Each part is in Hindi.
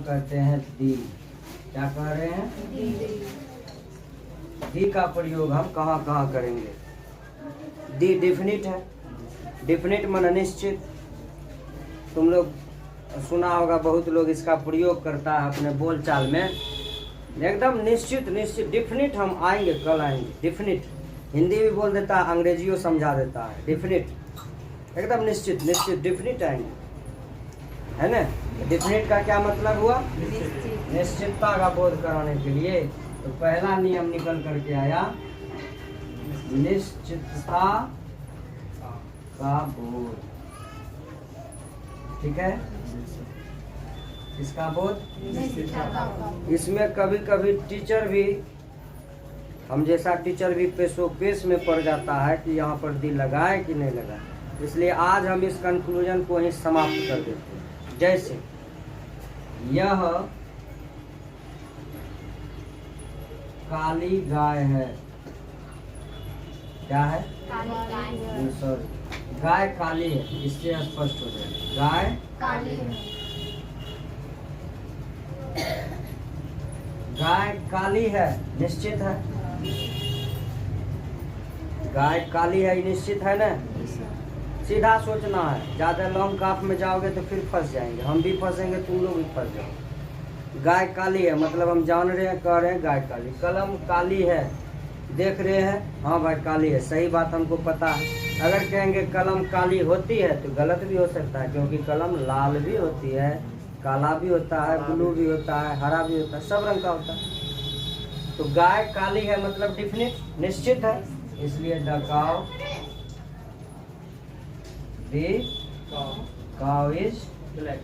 कहते हैं दी। क्या कह रहे हैं? दी का प्रयोग हम कहाँ कहाँ करेंगे? दी डिफिनिट है। डिफिनिट मन निश्चित। तुम लोग सुना होगा, बहुत लोग इसका प्रयोग करता है अपने बोलचाल में। एकदम निश्चित निश्चित डिफिनिट हम आएंगे, कल आएंगे। डिफिनिट हिंदी भी बोल देता है, अंग्रेजियों समझा देता है। डिफिनिट एकदम निश्चित निश्चित डिफिनिट आएंगे, है ना। डिफिनिट का क्या मतलब हुआ? निश्चितता का बोध कराने के लिए। तो पहला नियम निकल करके आया, निश्चितता का बोध। ठीक है, इसका बोध। इसमें कभी कभी टीचर भी, हम जैसा टीचर भी पेशो पेश में पड़ जाता है कि यहाँ पर दी लगाए कि नहीं लगाए। इसलिए आज हम इस कंक्लूजन को ही समाप्त कर देते हैं। जैसे यह काली गाय है। क्या है? सॉरी, गाय काली है, इससे स्पष्ट हो जाए। गाय काली है। गाय काली है, निश्चित है। गाय काली है, निश्चित है ना। सीधा सोचना है, ज्यादा लॉन्ग काफ में जाओगे तो फिर फंस जाएंगे, हम भी फंसेंगे, तुम लोग भी फंस जाओगे। गाय काली है मतलब हम जान रहे हैं, कह रहे हैं गाय काली। कलम काली है, देख रहे हैं, हाँ भाई काली है, सही बात हमको पता है। अगर कहेंगे कलम काली होती है तो गलत भी हो सकता है, क्योंकि कलम लाल भी होती है, काला भी होता है, ब्लू भी होता है, हरा भी होता है, सब रंग का होता है। तो गाय काली है मतलब डिफिनिट, निश्चित है। इसलिए the cow, cow is black.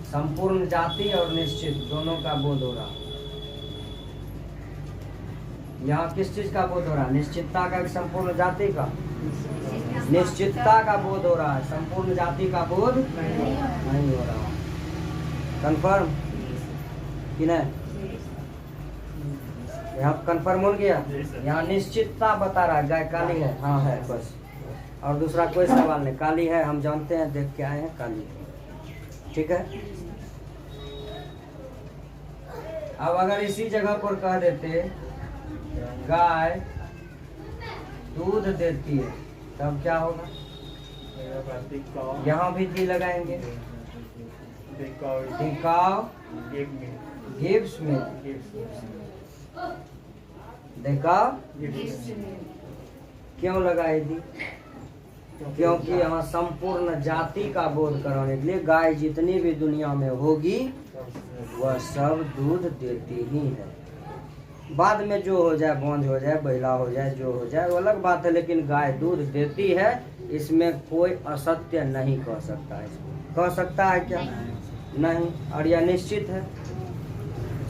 संपूर्ण जाति और निश्चित दोनों का बोध हो रहा। यहाँ किस चीज का बोध हो रहा है? निश्चितता का, संपूर्ण जाति का। निश्चितता का बोध हो रहा है, संपूर्ण जाति का बोध नहीं हो रहा। कंफर्म कि नहीं? यहाँ कंफर्म हो गया। यहाँ निश्चितता बता रहा है गाय काली है, हाँ है, बस। और दूसरा कोई सवाल नहीं। काली है हम जानते हैं, देख के आए हैं, काली है। ठीक है। अब अगर इसी जगह पर कह देते गाय दूध देती है, तब क्या होगा? यहाँ भी दी लगाएंगे। The cow gives milk। The cow क्यों लगाए दी? क्योंकि यहाँ संपूर्ण जाति का बोध कराने के लिए गाय जितनी भी दुनिया में होगी वह सब दूध देती ही है। बाद में जो हो जाए, बंद हो जाए, बैला हो जाए, जो हो जाए वो अलग बात है, लेकिन गाय दूध देती है, इसमें कोई असत्य नहीं कह सकता है। कह सकता है क्या? नहीं। और यह निश्चित है।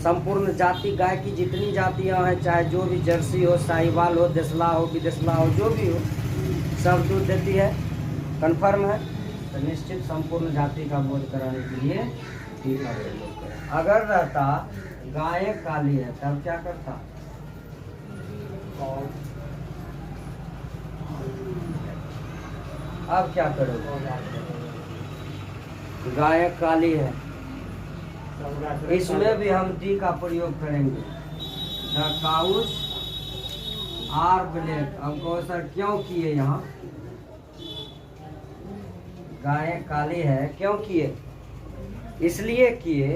संपूर्ण जाति, गाय की जितनी जातियां हैं, चाहे जो भी, जर्सी हो, साहिवाल हो, देसला हो, विदेशला हो, जो भी हो, सब दूध देती है। कंफर्म है। तो निश्चित संपूर्ण जाति का बोध कराने के लिए दी का प्रयोग करें। अगर रहता गाय काली है तब क्या करता? अब क्या करोगे? गाय काली है, इसमें भी हम दी का प्रयोग करेंगे। The cows are black. अब कहो सर क्यों किए? यहाँ गाय काली है, क्यों किए? इसलिए किए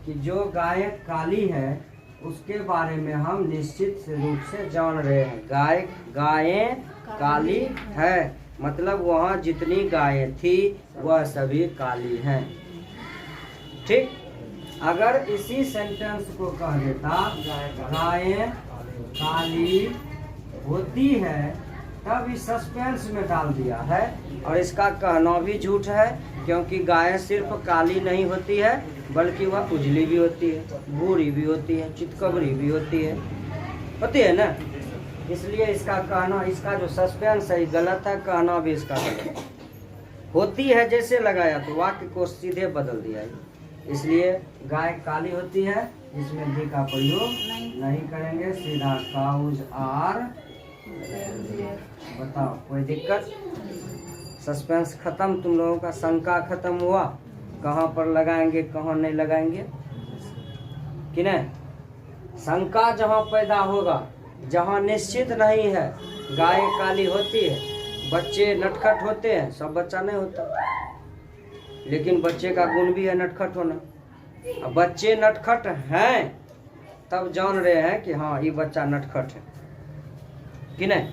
कि जो गाय काली है उसके बारे में हम निश्चित रूप से जान रहे हैं। गायें काली है मतलब वहाँ जितनी गायें थी वह सभी काली हैं। ठीक। अगर इसी सेंटेंस को कह देता गायें काली होती है, तब इस सस्पेंस में डाल दिया है। और इसका कहना भी झूठ है, क्योंकि गाय सिर्फ काली नहीं होती है, बल्कि वह उजली भी होती है, बूढ़ी भी होती है, चितकबरी भी होती है ना। इसलिए इसका कहना, इसका जो सस्पेंस है गलत है, कहना भी इसका गलत है। होती है जैसे लगाया तो वाक्य को सीधे बदल दिया है। इसलिए गाय काली होती है, इसमें दी का प्रयोग नहीं करेंगे, सीधा काउज आर। बताओ कोई दिक्कत? सस्पेंस खत्म, तुम लोगों का शंका खत्म हुआ। कहाँ पर लगाएंगे कहाँ नहीं लगाएंगे, कि नहीं। शंका जहाँ पैदा होगा, जहाँ निश्चित नहीं है, गाय काली होती है, बच्चे नटखट होते हैं, सब बच्चा नहीं होता, लेकिन बच्चे का गुण भी है नटखट होना। अब बच्चे नटखट हैं तब जान रहे हैं कि हाँ ये बच्चा नटखट है, कि नहीं।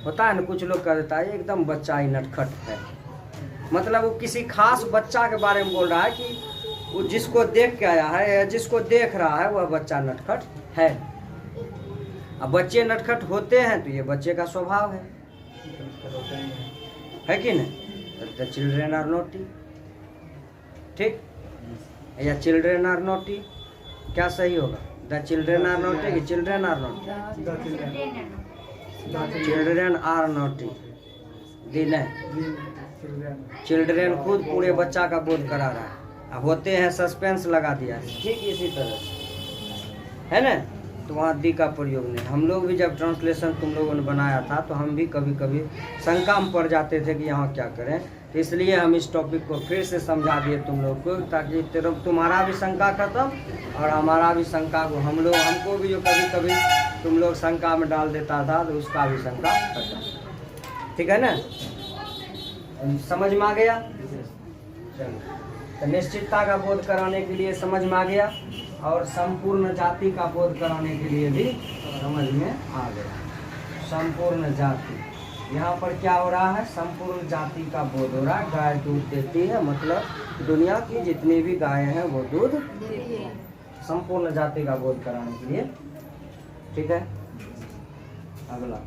होता है ना, कुछ लोग कह देता है एकदम बच्चा ही नटखट है, मतलब वो किसी खास बच्चा के बारे में बोल रहा है कि वो जिसको देख के आया है या जिसको देख रहा है वह बच्चा नटखट है। अब बच्चे नटखट होते हैं तो ये बच्चे का स्वभाव है कि नहीं। द चिल्ड्रेन आर नॉटी, ठीक, या चिल्ड्रेन आर नॉटी, क्या सही होगा, द चिल्ड्रेन आर नॉटी कि children are naughty, children are naughty, children खुद पूरे बच्चा का बोध करा रहा है, अब होते हैं सस्पेंस लगा दिया है, ठीक इसी तरह से है ना। तो वहाँ दी का प्रयोग नहीं। हम लोग भी जब ट्रांसलेशन तुम लोगों ने बनाया था तो हम भी कभी कभी शंका में पड़ जाते थे कि यहाँ क्या करें, तो इसलिए हम इस टॉपिक को फिर से समझा दिए तुम लोग को, ताकि तुम्हारा भी शंका खत्म और हमारा भी शंका को, हमको भी जो कभी कभी तुम लोग शंका में डाल देता था तो उसका भी शंका खत्म, ठीक है ना। समझ में आ गया। तो निश्चितता का बोध कराने के लिए समझ में आ गया, और संपूर्ण जाति का बोध कराने के लिए भी समझ में आ गया। संपूर्ण जाति, यहाँ पर क्या हो रहा है, संपूर्ण जाति का बोध हो रहा है। गाय दूध देती है, मतलब दुनिया की जितनी भी गायें हैं वो दूध देती है, संपूर्ण जाति का बोध कराने के लिए, ठीक है। अगला,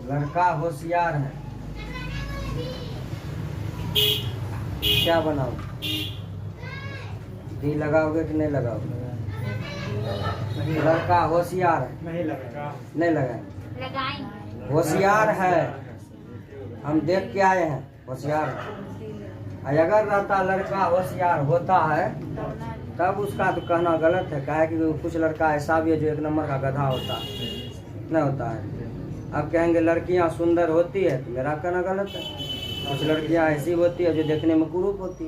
लड़का होशियार है, क्या बनाओ, दी लगाओगे कि नहीं लगाओगे। लड़का होशियार है, नहीं लगाएंगे, होशियार है, हम देख के आए हैं होशियार है। अगर रहता लड़का होशियार होता है तब उसका तो कहना गलत है, क्या है कि कुछ लड़का ऐसा भी है जो एक नंबर का गधा होता है, नहीं होता है। अब कहेंगे लड़कियां सुंदर होती है तो मेरा कहना गलत है। कुछ लड़कियां ऐसी होती है जो देखने में कुरूप होती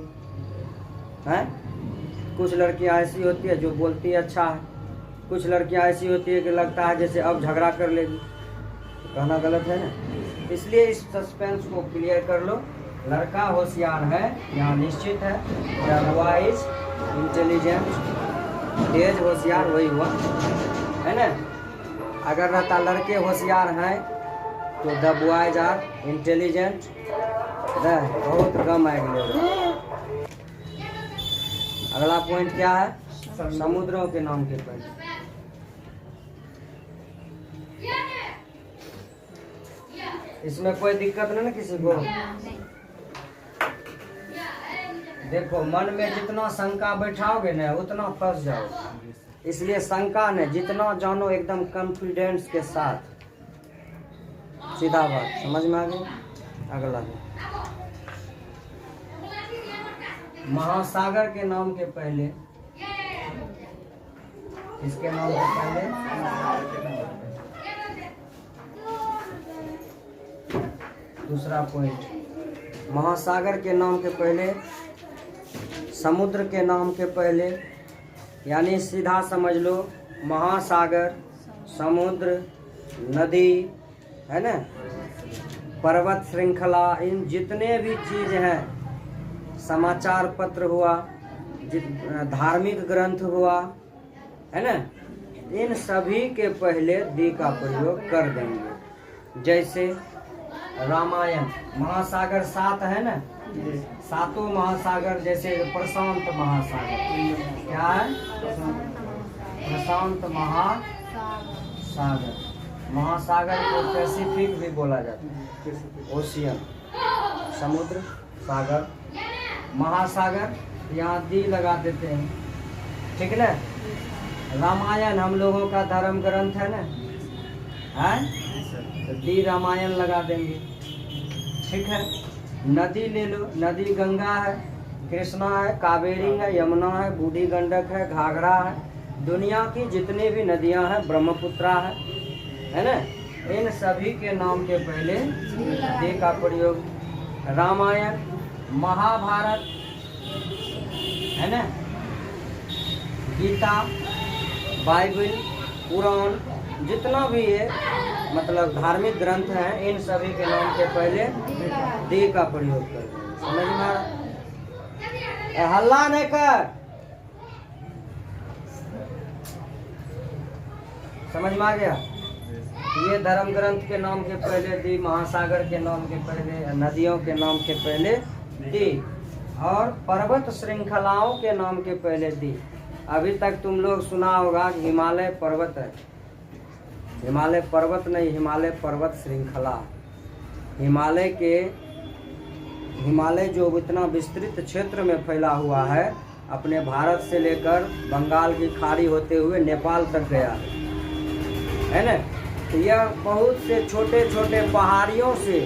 है, कुछ लड़कियां ऐसी होती है जो बोलती है अच्छा है, कुछ लड़कियां ऐसी होती है कि लगता है जैसे अब झगड़ा कर लेगी, तो कहना गलत है ना। इसलिए इस सस्पेंस को क्लियर कर लो। लड़का होशियार है, यहाँ निश्चित है, वाइज इंटेलिजेंट, तेज होशियार वही हुआ है ना। अगर रहता लड़के होशियार हैं तो द बॉयज आर इंटेलिजेंट, बहुत कम आएंगे। अगला पॉइंट क्या है, समुद्रों के नाम के पहले। इसमें कोई दिक्कत नहीं ना किसी को। देखो मन में जितना शंका बैठाओगे ना उतना फंस जाओगे, इसलिए शंका ने जितना जानो एकदम कॉन्फिडेंस के साथ, सीधा बात, समझ में आ गई। अगला महासागर के नाम के पहले, इसके नाम के पहले दूसरा पॉइंट, महासागर के नाम के पहले, समुद्र के नाम के पहले, यानी सीधा समझ लो महासागर, समुद्र, नदी है ना, पर्वत श्रृंखला, इन जितने भी चीज हैं, समाचार पत्र हुआ, धार्मिक ग्रंथ हुआ है ना, इन सभी के पहले दी का प्रयोग कर देंगे। जैसे रामायण, महासागर 7 है ना, 7 महासागर, जैसे प्रशांत महासागर, क्या है, प्रशांत महासागर, महासागर को पैसिफिक भी बोला जाता है, ओशियन, समुद्र, सागर, महासागर, यहाँ दी लगा देते हैं, ठीक ना। रामायण हम लोगों का धर्म ग्रंथ है ना, है तो दी रामायण लगा देंगे, ठीक है। नदी ले लो, नदी गंगा है, कृष्णा है, कावेरी है, यमुना है, बूढ़ी गंडक है, घाघरा है, दुनिया की जितनी भी नदियां हैं, ब्रह्मपुत्रा है ना, इन सभी के नाम के पहले दी का प्रयोग। रामायण, महाभारत, है ना, गीता, बाइबल, कुरान, जितना भी है मतलब धार्मिक ग्रंथ हैं, इन सभी के नाम के पहले दी का प्रयोग कर। समझ में आ रहा? हल्ला नहीं कर। समझ में आ गया? ये धर्म ग्रंथ के नाम के पहले दी, महासागर के नाम के पहले, नदियों के नाम के पहले दी, और पर्वत श्रृंखलाओं के नाम के पहले दी। अभी तक तुम लोग सुना होगा कि हिमालय पर्वत है। हिमालय पर्वत नहीं, हिमालय पर्वत श्रृंखला। हिमालय जो इतना विस्तृत क्षेत्र में फैला हुआ है, अपने भारत से लेकर बंगाल की खाड़ी होते हुए नेपाल तक गया है ना। तो यह बहुत से छोटे छोटे पहाड़ियों से,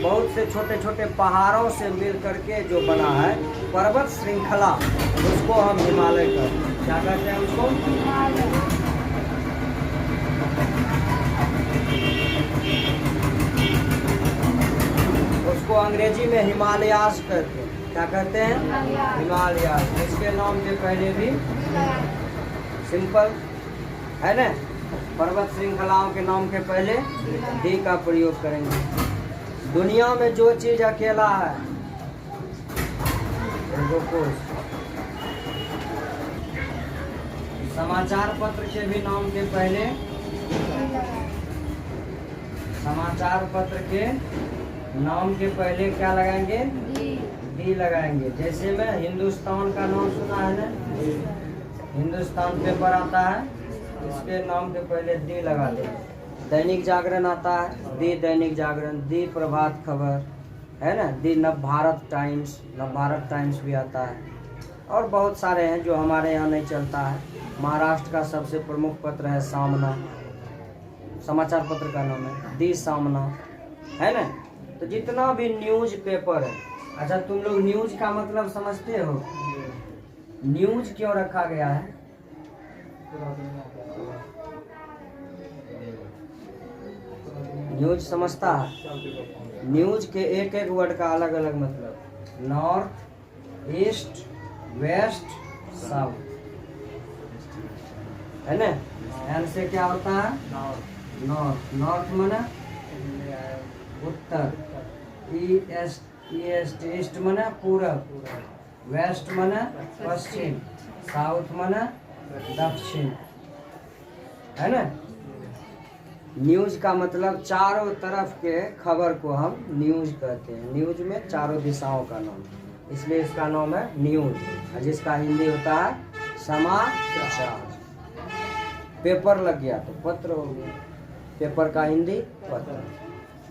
बहुत से छोटे छोटे पहाड़ों से मिल करके जो बना है पर्वत श्रृंखला, उसको हम हिमालय कहते हैं। क्या कहते हैं उसको? उसको अंग्रेजी में हिमालयास कहते हैं। क्या कहते हैं? हिमालयास। इसके नाम के पहले भी सिंपल है ना, पर्वत श्रृंखलाओं के नाम के पहले दी का प्रयोग करेंगे। दुनिया में जो चीज अकेला है, समाचार पत्र के भी नाम के पहले, समाचार पत्र के नाम के पहले क्या लगाएंगे? दी लगाएंगे। जैसे में हिंदुस्तान का नाम सुना है ना, हिंदुस्तान पेपर आता है, इसके नाम के पहले दी लगा देंगे। दैनिक जागरण आता है, दी दैनिक जागरण, दी प्रभात खबर, है ना, दी नवभारत टाइम्स, नवभारत टाइम्स भी आता है, और बहुत सारे हैं जो हमारे यहाँ नहीं चलता है। महाराष्ट्र का सबसे प्रमुख पत्र है सामना, समाचार पत्र का नाम है दी सामना, है ना। तो जितना भी न्यूज पेपर है, अच्छा तुम लोग न्यूज का मतलब समझते हो? न्यूज क्यों रखा गया है? न्यूज समझता है? न्यूज के एक एक वर्ड का अलग अलग मतलब। नॉर्थ, ईस्ट, वेस्ट, साउथ, है ना। एन से क्या होता है? नॉर्थ। नॉर्थ माने उत्तर, ईस्ट माने पूरब, वेस्ट माने पश्चिम, साउथ माने दक्षिण, है ना। न्यूज का मतलब चारों तरफ के खबर को हम न्यूज कहते हैं। न्यूज में चारों दिशाओं का नाम, इसलिए इसका नाम है न्यूज, जिसका हिंदी होता है समाचार। पेपर लग गया तो पत्र हो गया, पेपर का हिंदी पत्र।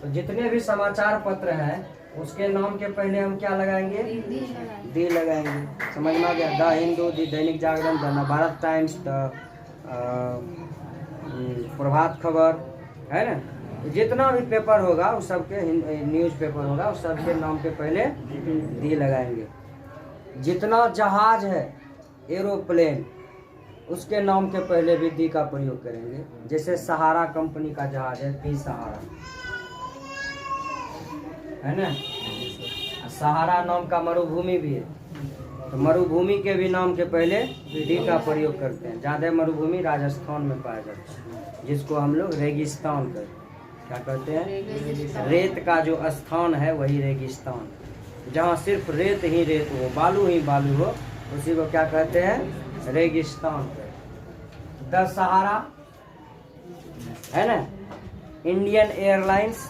तो जितने भी समाचार पत्र हैं उसके नाम के पहले हम क्या लगाएंगे? दी लगाएंगे। समझ में आ गया? The Hindu, the Dainik Jagran, the Navbharat times, the Prabhat Khabar, है ना। जितना भी पेपर होगा उस सबके, न्यूज पेपर होगा उस सबके नाम के पहले दी लगाएंगे। जितना जहाज है, एरोप्लेन, उसके नाम के पहले भी दी का प्रयोग करेंगे। जैसे सहारा कंपनी का जहाज है, दी सहारा, है ना। सहारा नाम का मरुभूमि भी है, तो मरुभूमि के भी नाम के पहले दी का प्रयोग करते हैं। ज़्यादा मरुभूमि राजस्थान में पाया जाता है, जिसको हम लोग रेगिस्तान कहते हैं। क्या कहते हैं? रेत का जो स्थान है वही रेगिस्तान, जहाँ सिर्फ रेत ही रेत हो, बालू ही बालू हो, उसी को क्या कहते हैं? रेगिस्तान कहते हैं। द सहारा, है ना। इंडियन एयरलाइंस,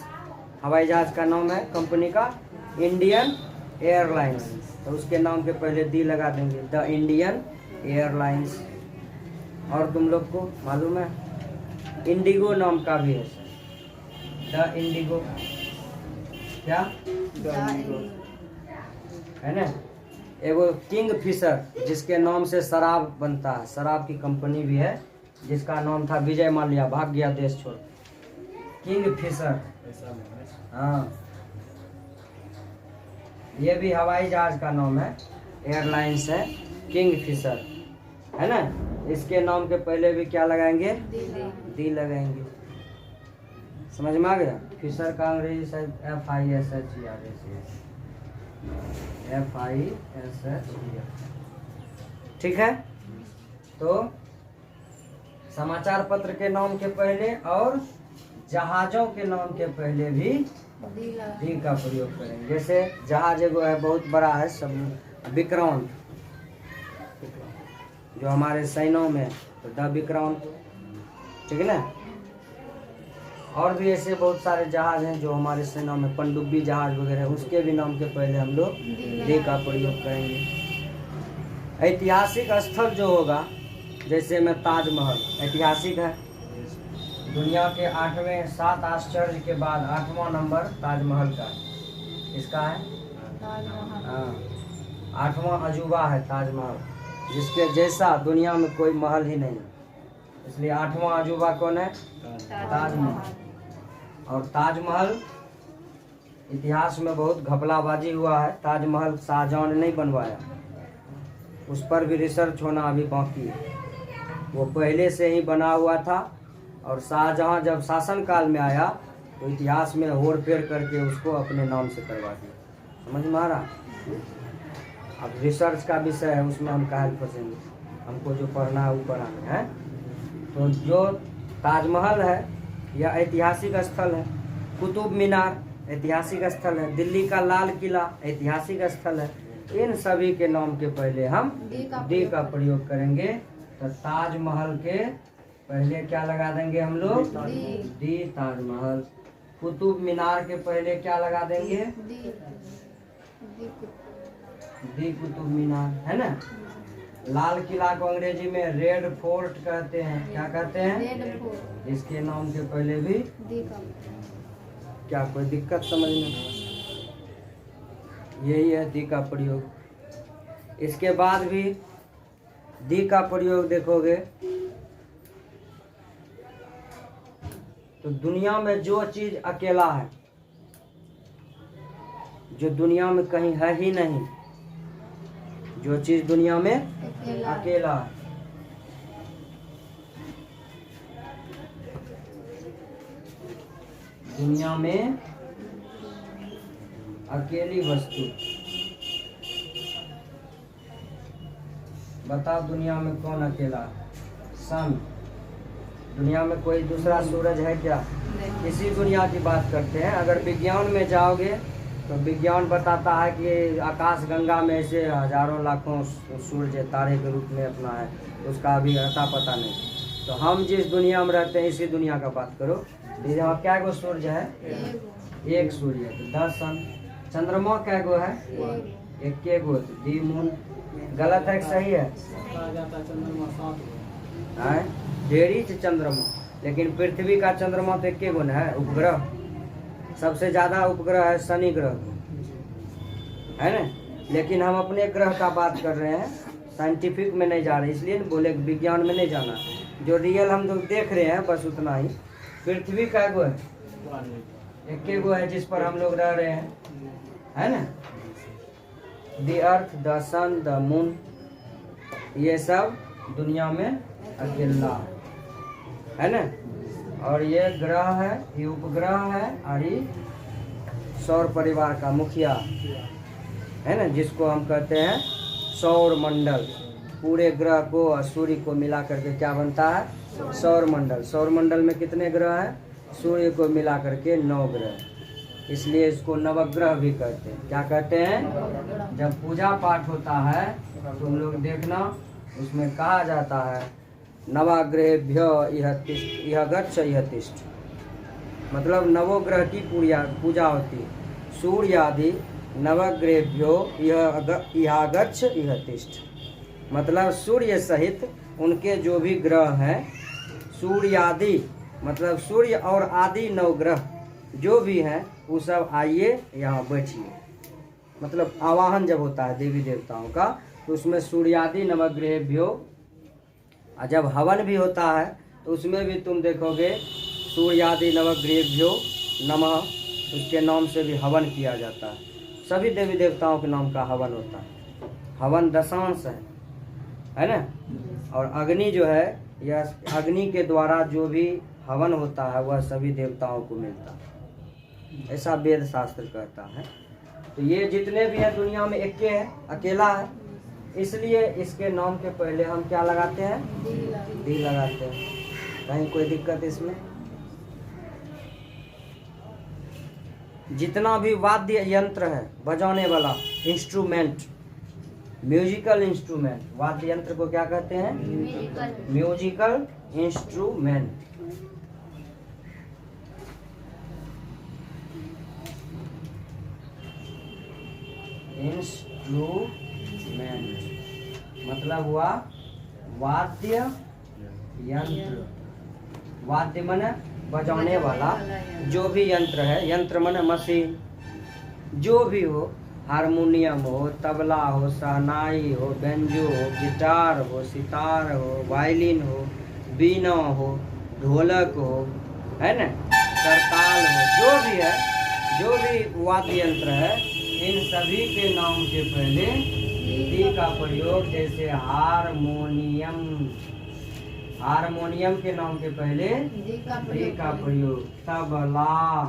हवाई जहाज का नाम है कंपनी का, इंडियन एयरलाइंस, तो उसके नाम के पहले दी लगा देंगे, द इंडियन एयरलाइंस। और तुम लोग को मालूम है इंडिगो नाम का भी है, द इंडिगो, क्या है ना। एगो किंग फिशर, जिसके नाम से शराब बनता है, शराब की कंपनी भी है, जिसका नाम था विजय माल्या, भाग गया देश छोड़। किंग फिशर, हाँ, ये भी हवाई जहाज का नाम है, एयरलाइंस है, किंग फिशर, है ना। इसके नाम के पहले भी क्या लगाएंगे? दी लगाएंगे। समझ में आ गया। फिशर का अंग्रेजी शायद FISHER, FISHER। ठीक है। तो समाचार पत्र के नाम के पहले और जहाजों के नाम के पहले भी दी का प्रयोग करेंगे। जैसे जहाज एगो है बहुत बड़ा है, सब विक्रांत, जो हमारे सैन्यों में तो द विक्रांत, ठीक है ना। और भी ऐसे बहुत सारे जहाज हैं जो हमारे सेना में, पनडुब्बी जहाज वगैरह, उसके भी नाम के पहले हम लोग दी का प्रयोग करेंगे। ऐतिहासिक स्थल जो होगा, जैसे में ताजमहल ऐतिहासिक है, दुनिया के 8वें 7 आश्चर्य के बाद 8वां नंबर ताजमहल का है। इसका है हाँ, 8वां अजूबा है ताजमहल, जिसके जैसा दुनिया में कोई महल ही नहीं, इसलिए 8वां अजूबा कौन है? ताजमहल। और ताजमहल इतिहास में बहुत घपलाबाजी हुआ है। ताजमहल शाहजहां ने नहीं बनवाया, उस पर भी रिसर्च होना अभी बाकी है। वो पहले से ही बना हुआ था, और शाहजहां जब शासन काल में आया तो इतिहास में होड़ फेर करके उसको अपने नाम से करवा दिया। समझ में आ रहा? अब रिसर्च का विषय है, उसमें हम काहे फंसेंगे, हमको जो पढ़ना है वो पढ़ाना है। तो जो ताजमहल है यह ऐतिहासिक स्थल है। कुतुब मीनार ऐतिहासिक स्थल है। दिल्ली का लाल किला ऐतिहासिक स्थल है। इन सभी के नाम के पहले हम दी का प्रयोग करेंगे। तो ताजमहल के पहले क्या लगा देंगे हम लोग? दी ताजमहल। कुतुब मीनार के पहले क्या लगा देंगे? दी कुतुब मीनार, है ना। लाल किला को अंग्रेजी में रेड फोर्ट कहते हैं। क्या कहते हैं? इसके नाम के पहले भी क्या कोई दिक्कत समझने? यही है दी का प्रयोग। इसके बाद भी दी का प्रयोग देखोगे तो दुनिया में जो चीज अकेला है, जो दुनिया में कहीं है ही नहीं, जो चीज दुनिया में अकेला है, दुनिया में अकेली वस्तु, बताओ दुनिया में कौन अकेला है? सन। दुनिया में कोई दूसरा सूरज है क्या? इसी दुनिया की बात करते हैं। अगर विज्ञान में जाओगे तो विज्ञान बताता है कि आकाश गंगा में ऐसे हजारों लाखों सूर्य तारे के रूप में अपना है, उसका अभी अता पता नहीं। तो हम जिस दुनिया में रहते हैं इसी दुनिया का बात करो। यहाँ क्या गो सूर्य है? एक सूर्य है, तो 10 सन। चंद्रमा क्या गो है? एक गो, तो दी मून। गलत है कि सही है? ढेरी चंद्रमा, लेकिन पृथ्वी का चंद्रमा तो एक गो है, उपग्रह। सबसे ज्यादा उपग्रह है शनि ग्रह, है ना। लेकिन हम अपने ग्रह का बात कर रहे हैं, साइंटिफिक में नहीं जा रहे, इसलिए बोले विज्ञान में नहीं जाना। जो रियल हम लोग देख रहे हैं बस उतना ही। पृथ्वी का गो है? एक गो है जिस पर हम लोग रह रहे हैं, है ना। The earth, the sun, the moon, ये सब दुनिया में अकेला है ना। और ये ग्रह है, ये उपग्रह है, और ये सौर परिवार का मुखिया है ना, जिसको हम कहते हैं सौर मंडल। पूरे ग्रह को और सूर्य को मिला करके क्या बनता है? सौर मंडल। सौर मंडल में कितने ग्रह हैं? सूर्य को मिला करके 9 ग्रह, इसलिए इसको नवग्रह भी कहते हैं। क्या कहते हैं? जब पूजा पाठ होता है तुम लोग देखना, उसमें कहा जाता है नवाग्रहेभ्य इह गच्छ इह तिष्ठ, मतलब नवोग्रह की पूजा होती है। सूर्य आदि नवग्रहेभ्यो इह गच्छ इह तिष्ठ, मतलब सूर्य सहित उनके जो भी ग्रह हैं, सूर्य आदि मतलब सूर्य और आदि 9 ग्रह जो भी हैं वो सब आइए यहाँ बैठिए। मतलब आवाहन जब होता है देवी देवताओं का तो उसमें सूर्यादि नवग्रहेभ्यो, और जब हवन भी होता है तो उसमें भी तुम देखोगे सूर्यादि नवग्रहेभ्यो नमः, उसके नाम से भी हवन किया जाता है। सभी देवी देवताओं के नाम का हवन होता है। हवन दशांश है ना। और अग्नि जो है, यह अग्नि के द्वारा जो भी हवन होता है वह सभी देवताओं को मिलता है, ऐसा वेद शास्त्र कहता है। तो ये जितने भी हैं दुनिया में एक है, अकेला है, इसलिए इसके नाम के पहले हम क्या लगाते हैं? दी लगाते हैं। कहीं कोई दिक्कत इसमें? जितना भी वाद्य यंत्र है, बजाने वाला इंस्ट्रूमेंट, म्यूजिकल इंस्ट्रूमेंट, वाद्य यंत्र को क्या कहते हैं? Musical instrument. इंस्ट्रूमेंट मतलब हुआ वाद्य यंत्र। वाद्य माने बजाने वाला, जो भी यंत्र है, यंत्र माने मशीन, जो भी हो, हारमोनियम हो, तबला हो, शहनाई हो, बेंजो हो, गिटार हो, सितार हो, वायलिन हो, बीना हो, ढोलक हो, है ना, करताल हो, जो भी है, जो भी वाद्य यंत्र है, इन सभी के नाम के पहले दी का प्रयोग, जैसे हारमोनियम, हारमोनियम के नाम के पहले दी का प्रयोग, तबला,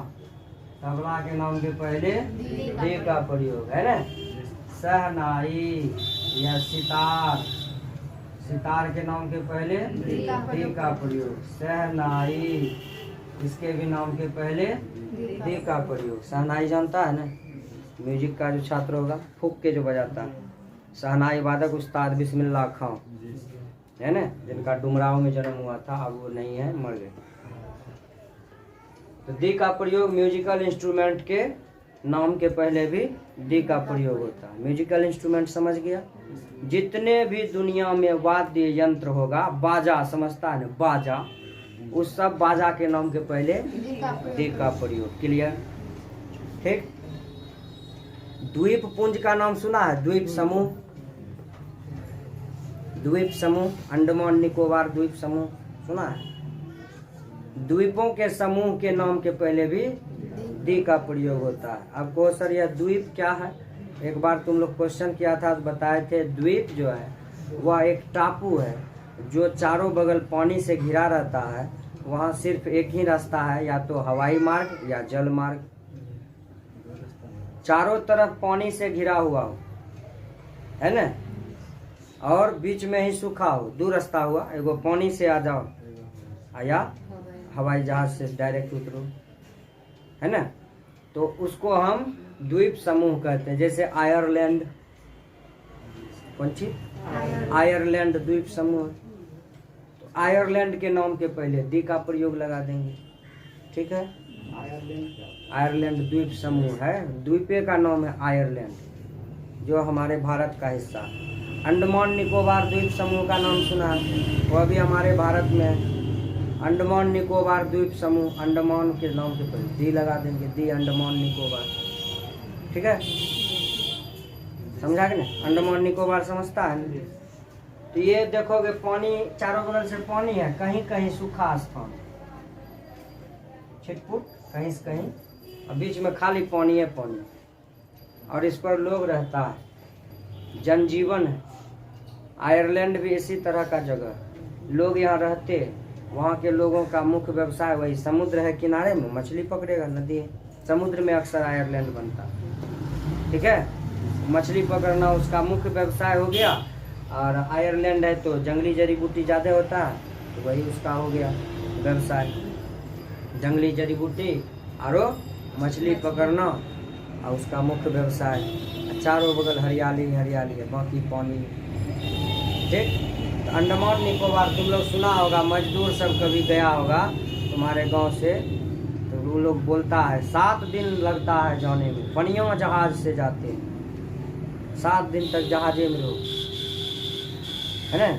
तबला के नाम के पहले दी का प्रयोग, है ना, शहनाई या सितार, सितार के नाम के पहले दी का प्रयोग, शहनाई, इसके भी नाम के पहले दी का प्रयोग। शहनाई जानता है ना, म्यूजिक का जो छात्र होगा, फूक के जो बजाता है, शहनाई वादक उस्ताद बिस्मिल्लाह खां, है ना, जिनका डुमराव में जन्म हुआ था, अब वो नहीं है, मर गए। तो दी का प्रयोग म्यूजिकल इंस्ट्रूमेंट के नाम के पहले भी दी का प्रयोग होता है। म्यूजिकल इंस्ट्रूमेंट समझ गया? जितने भी दुनिया में वाद्य यंत्र होगा, बाजा समझता है ना, बाजा, उस सब बाजा के नाम के पहले दी का प्रयोग। क्लियर? ठीक। द्वीप पुंज का नाम सुना है? द्वीप समूह, द्वीप समूह, अंडमान निकोबार द्वीप समूह सुना है? द्वीपों के समूह के नाम के पहले भी दी का प्रयोग होता है। अब कहो सर यह द्वीप क्या है? एक बार तुम लोग क्वेश्चन किया था तो बताए थे, द्वीप जो है वह एक टापू है जो चारों बगल पानी से घिरा रहता है। वहाँ सिर्फ एक ही रास्ता है, या तो हवाई मार्ग या जल मार्ग। चारों तरफ पानी से घिरा हुआ हो, है ना, और बीच में ही सूखा हो, दो रास्ता हुआ, एगो पानी से आ जाओ या हवाई जहाज से डायरेक्ट उतरो, है ना, तो उसको हम द्वीप समूह कहते हैं। जैसे आयरलैंड, कौन सी? आयरलैंड द्वीप समूह। तो आयरलैंड के नाम के पहले दी का प्रयोग लगा देंगे। ठीक है? आयरलैंड द्वीप समूह है, द्वीपे का नाम है आयरलैंड, जो हमारे भारत का हिस्सा है। अंडमान निकोबार द्वीप समूह का नाम सुना है? वह भी हमारे भारत में है। अंडमान निकोबार द्वीप समूह, अंडमान के नाम के पहले दी लगा देंगे, दी अंडमान निकोबार। ठीक है? समझा कि नहीं? अंडमान निकोबार समझता है? तो ये देखोगे पानी चारों बगल से पानी है, कहीं कहीं सूखा स्थान, छिटपुट कहीं से कहीं, और बीच में खाली पानी है, पानी, और इस पर लोग रहता है, जनजीवन है। आयरलैंड भी इसी तरह का जगह, लोग यहाँ रहते हैं। वहाँ के लोगों का मुख्य व्यवसाय वही, समुद्र है किनारे में, मछली पकड़ेगा, नदी है, समुद्र में अक्सर आयरलैंड बनता है। ठीक है? मछली पकड़ना उसका मुख्य व्यवसाय हो गया। और आयरलैंड है तो जंगली जड़ी बूटी ज़्यादा होता है, तो वही उसका हो गया व्यवसाय, जंगली जड़ी बूटी और मछली पकड़ना, और उसका मुख्य व्यवसाय। चारों बगल हरियाली हरियाली है, बाकी पानी। ठीक? तो अंडमान निकोबार तुम लोग सुना होगा, मजदूर सब कभी गया होगा तुम्हारे गांव से, तो वो लोग बोलता है 7 दिन लगता है जाने में, पनिया जहाज से जाते हैं, 7 दिन तक जहाजे में रहो, है ना।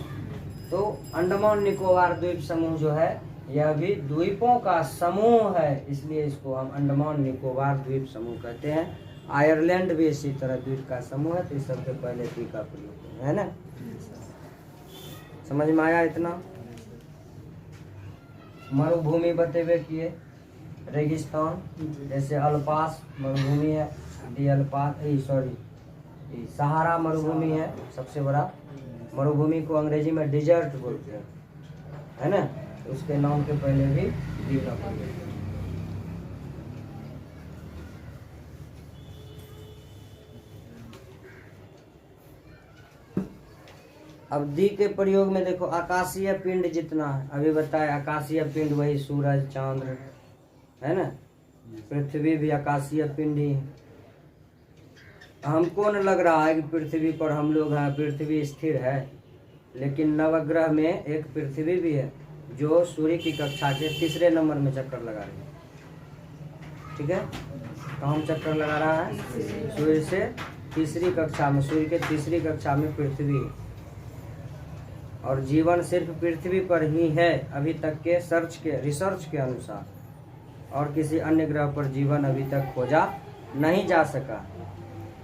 तो अंडमान निकोबार द्वीप समूह जो है, यह भी द्वीपों का समूह है, इसलिए इसको हम अंडमान निकोबार द्वीप समूह कहते हैं। आयरलैंड भी इसी तरह द्वीप का समूह है, तो इस सबसे पहले दी का प्रयोग है ना। समझ में आया इतना? मरुभूमि बतेबे किए, रेगिस्तान, जैसे अल्पास मरुभूमि है, दी अल्पास, सहारा मरुभूमि है सबसे बड़ा। मरुभूमि को अंग्रेजी में डिजर्ट बोलते हैं, है ना। उसके नाम के पहले भी दी का प्रयोग। अब दी के प्रयोग में देखो, आकाशीय पिंड जितना है, अभी बताए आकाशीय पिंड वही सूरज चांद है ना, पृथ्वी भी आकाशीय पिंड ही है। हमको न लग रहा है कि पृथ्वी पर हम लोग हैं, पृथ्वी स्थिर है, लेकिन नवग्रह में एक पृथ्वी भी है जो सूर्य की कक्षा के तीसरे नंबर में चक्कर लगा रही है। ठीक है, कहाँ चक्कर लगा रहा है? सूर्य से तीसरी कक्षा में, सूर्य के तीसरी कक्षा में पृथ्वी। और जीवन सिर्फ पृथ्वी पर ही है अभी तक के रिसर्च के अनुसार, और किसी अन्य ग्रह पर जीवन अभी तक खोजा नहीं जा सका।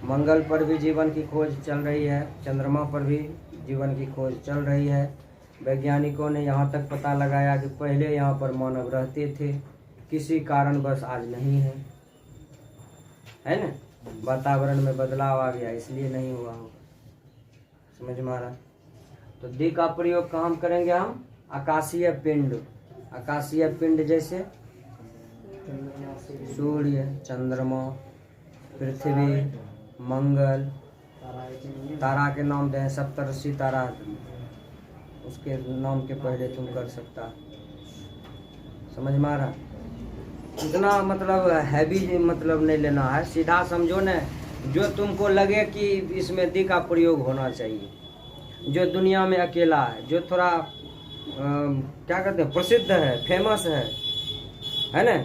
मंगल पर भी जीवन की खोज चल रही है, चंद्रमा पर भी जीवन की खोज चल रही है। वैज्ञानिकों ने यहाँ तक पता लगाया कि पहले यहाँ पर मानव रहते थे, किसी कारणवश आज नहीं है ना, वातावरण में बदलाव आ गया इसलिए नहीं हुआ होगा। समझ में आ रहा? तो दी का प्रयोग कहाँ करेंगे हम? आकाशीय पिंड। आकाशीय पिंड जैसे सूर्य, चंद्रमा, पृथ्वी, मंगल, तारा के नाम दें, सप्तर्षि तारा, उसके नाम के पहले तुम कर सकता। समझ में आ रहा? इतना मतलब हैवी मतलब नहीं लेना है, सीधा समझो न, जो तुमको लगे कि इसमें दी का प्रयोग होना चाहिए, जो दुनिया में अकेला है, जो थोड़ा क्या कहते हैं, प्रसिद्ध है, फेमस है ना,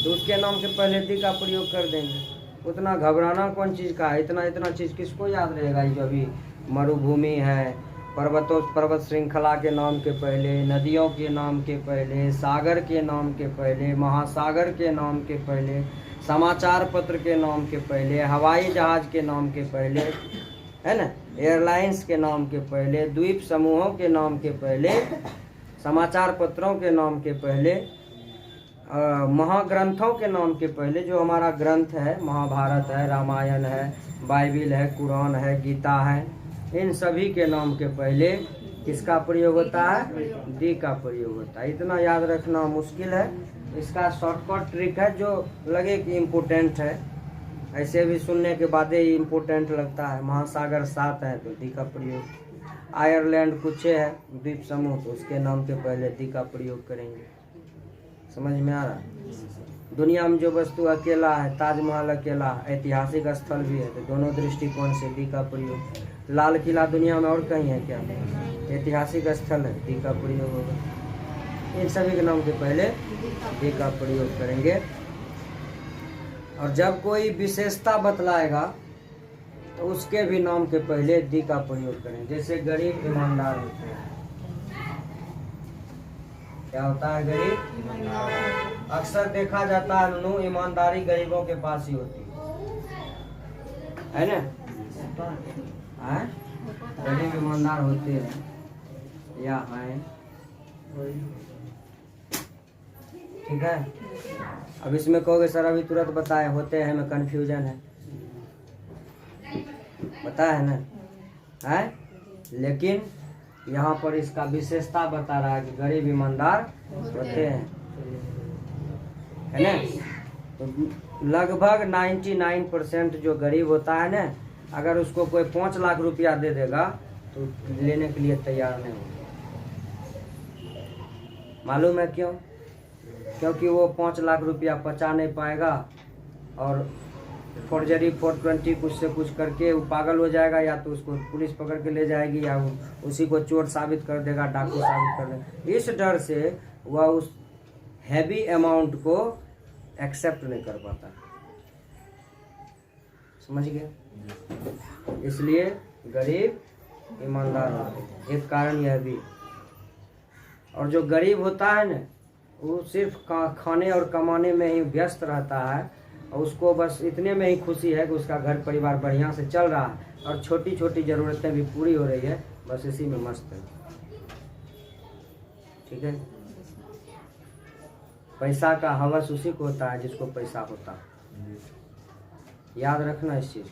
तो उसके नाम के पहले दी का प्रयोग कर देंगे। उतना घबराना कौन चीज़ का है? इतना चीज़ किसको याद रहेगा? जो अभी मरुभूमि है, पर्वत श्रृंखला के नाम के पहले, नदियों के नाम के पहले, सागर के नाम के पहले, महासागर के नाम के पहले, समाचार पत्र के नाम के पहले, हवाई जहाज के नाम के पहले, है ना, एयरलाइंस के नाम के पहले, द्वीप समूहों के नाम के पहले, समाचार पत्रों के नाम के पहले, महाग्रंथों के नाम के पहले, जो हमारा ग्रंथ है, महाभारत है, रामायण है, बाइबिल है, कुरान है, गीता है, इन सभी के नाम के पहले किसका प्रयोग होता है? दी का प्रयोग होता है। इतना याद रखना मुश्किल है, इसका शॉर्टकट ट्रिक है जो लगे कि इम्पोर्टेंट है, ऐसे भी सुनने के बाद ही इम्पोर्टेंट लगता है। महासागर 7 है तो दी का प्रयोग। आयरलैंड कुछ है द्वीप समूह, तो उसके नाम के पहले दी का प्रयोग करेंगे। समझ में आ रहा? दुनिया में जो वस्तु अकेला है, ताजमहल अकेला ऐतिहासिक स्थल भी है, तो दोनों दृष्टिकोण से दी का प्रयोग। लाल किला दुनिया में और कहीं है क्या? ऐतिहासिक स्थल है, दी का प्रयोग होगा। इन सभी के नाम के पहले दी का प्रयोग करेंगे। और जब कोई विशेषता बतलाएगा तो उसके भी नाम के पहले दी का प्रयोग करें। जैसे गरीब ईमानदार होते हैं, क्या होता है? गरीब। अक्सर देखा जाता है नो, ईमानदारी गरीबों के पास ही होती है ना? गरीब ईमानदार होते हैं या हैं, ठीक है। अब इसमें कहोगे सर अभी तुरंत बताए, होते हैं में कंफ्यूजन है, बताया है ना, है? लेकिन यहाँ पर इसका विशेषता बता रहा है कि गरीब ईमानदार होते हैं, है ना। तो लगभग 99% जो गरीब होता है ना, अगर उसको कोई 5 लाख रुपया दे देगा तो लेने के लिए तैयार नहीं होगा। मालूम है क्यों? क्योंकि वो 5 लाख रुपया बचा नहीं पाएगा और फॉर्जरी 420 कुछ से कुछ करके वो पागल हो जाएगा, या तो उसको पुलिस पकड़ के ले जाएगी, या उसी को चोर साबित कर देगा, डाकू साबित कर देगा। इस डर से वह उस हैवी अमाउंट को एक्सेप्ट नहीं कर पाता। समझ गए? इसलिए गरीब ईमानदार होते हैं, एक कारण यह भी। और जो गरीब होता है ना, वो सिर्फ खाने और कमाने में ही व्यस्त रहता है, और उसको बस इतने में ही खुशी है कि उसका घर परिवार बढ़िया से चल रहा है और छोटी छोटी ज़रूरतें भी पूरी हो रही है, बस इसी में मस्त है। ठीक है। पैसा का हवस उसी को होता है जिसको पैसा होता है। याद रखना इस चीज़।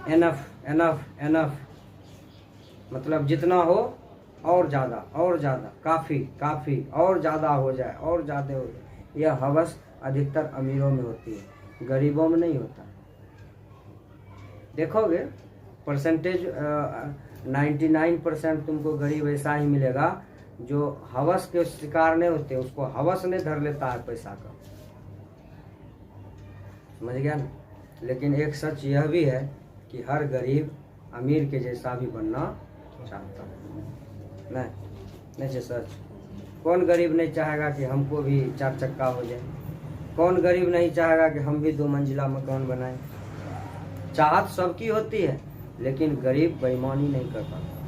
एनफ एनफ एनफ मतलब जितना हो और ज़्यादा, काफ़ी काफ़ी और ज़्यादा हो जाए, और ज़्यादा हो जाए। यह हवस अधिकतर अमीरों में होती है, गरीबों में नहीं होता। देखोगे परसेंटेज 99% तुमको गरीब ऐसा ही मिलेगा जो हवस के शिकार नहीं होते, उसको हवस नहीं धर लेता है पैसा का, समझ गया ना। लेकिन एक सच यह भी है कि हर गरीब अमीर के जैसा भी बनना चाहता है, नहीं सच। कौन गरीब नहीं चाहेगा कि हमको भी 4 चक्का हो जाए? कौन गरीब नहीं चाहेगा कि हम भी 2 मंजिला मकान बनाएं? चाहत सबकी होती है, लेकिन गरीब बेईमानी नहीं कर पाता,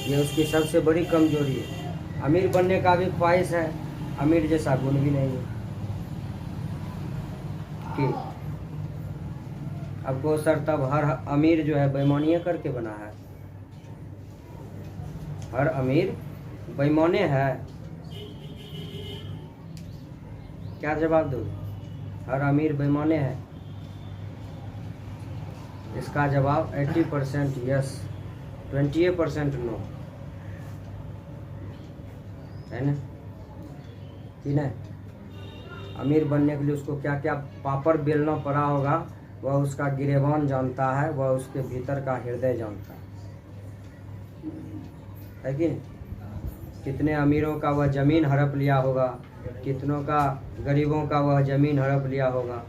ये उसकी सबसे बड़ी कमजोरी है। अमीर बनने का भी ख्वाहिश है, अमीर जैसा गुण भी नहीं है कि अब को सर तब हर अमीर जो है बेईमानियां करके बना है? हर अमीर बेईमाने है? क्या जवाब दोगे? हर अमीर बेईमाने है? इसका जवाब 80% यस, 20% नो, है ना कि नहीं? अमीर बनने के लिए उसको क्या क्या पापड़ बेलना पड़ा होगा, वह उसका गिरेबान जानता है, वह उसके भीतर का हृदय जानता है कि नहीं? कितने अमीरों का वह ज़मीन हड़प लिया होगा, कितनों का गरीबों का वह ज़मीन हड़प लिया होगा,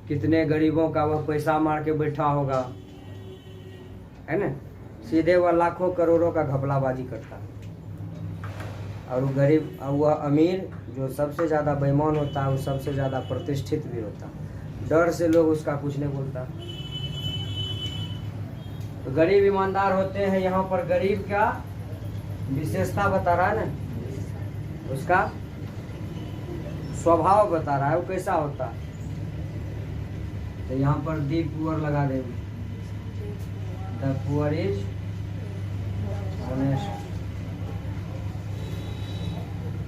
कितने गरीबों का वह पैसा मार के बैठा होगा, है ना। सीधे वह लाखों करोड़ों का घपलाबाजी करता है। और वो गरीब, वह अमीर जो सबसे ज़्यादा बेईमान होता है, वो सबसे ज़्यादा प्रतिष्ठित भी होता है। डर से लोग उसका कुछ नहीं बोलता। तो गरीब ईमानदार होते हैं। यहाँ पर गरीब क्या विशेषता बता रहा है ना, उसका स्वभाव बता रहा है, वो कैसा होता है। तो यहाँ पर दी पुअर लगा देंगे, द पुअर इज ऑनेस्ट,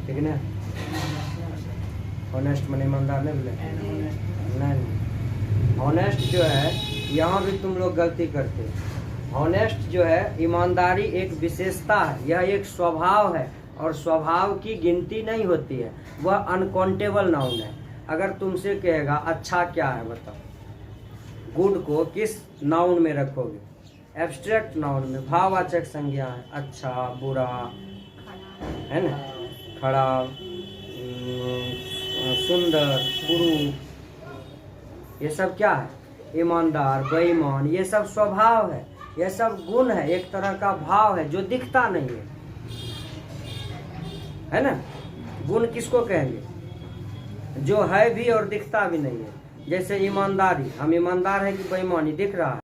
ठीक है ना। ऑनेस्ट मन ईमानदार नहीं बोले, नहीं। ऑनेस्ट जो है, यहाँ भी तुम लोग गलती करते हो। ऑनेस्ट जो है, ईमानदारी एक विशेषता है, यह एक स्वभाव है, और स्वभाव की गिनती नहीं होती है, वह अनकाउंटेबल नाउन है। अगर तुमसे कहेगा अच्छा क्या है बताओ, गुड को किस नाउन में रखोगे? एब्स्ट्रैक्ट नाउन में, भाववाचक संज्ञा है, अच्छा बुरा, है ना, खराब, सुंदर, कुरूप, ये सब क्या है? ईमानदार, बेईमान, ये सब स्वभाव है, ये सब गुण है, एक तरह का भाव है जो दिखता नहीं है ना। गुण किसको कहेंगे? जो है भी और दिखता भी नहीं है। जैसे ईमानदारी, हम ईमानदार है कि बेईमानी दिख रहा है?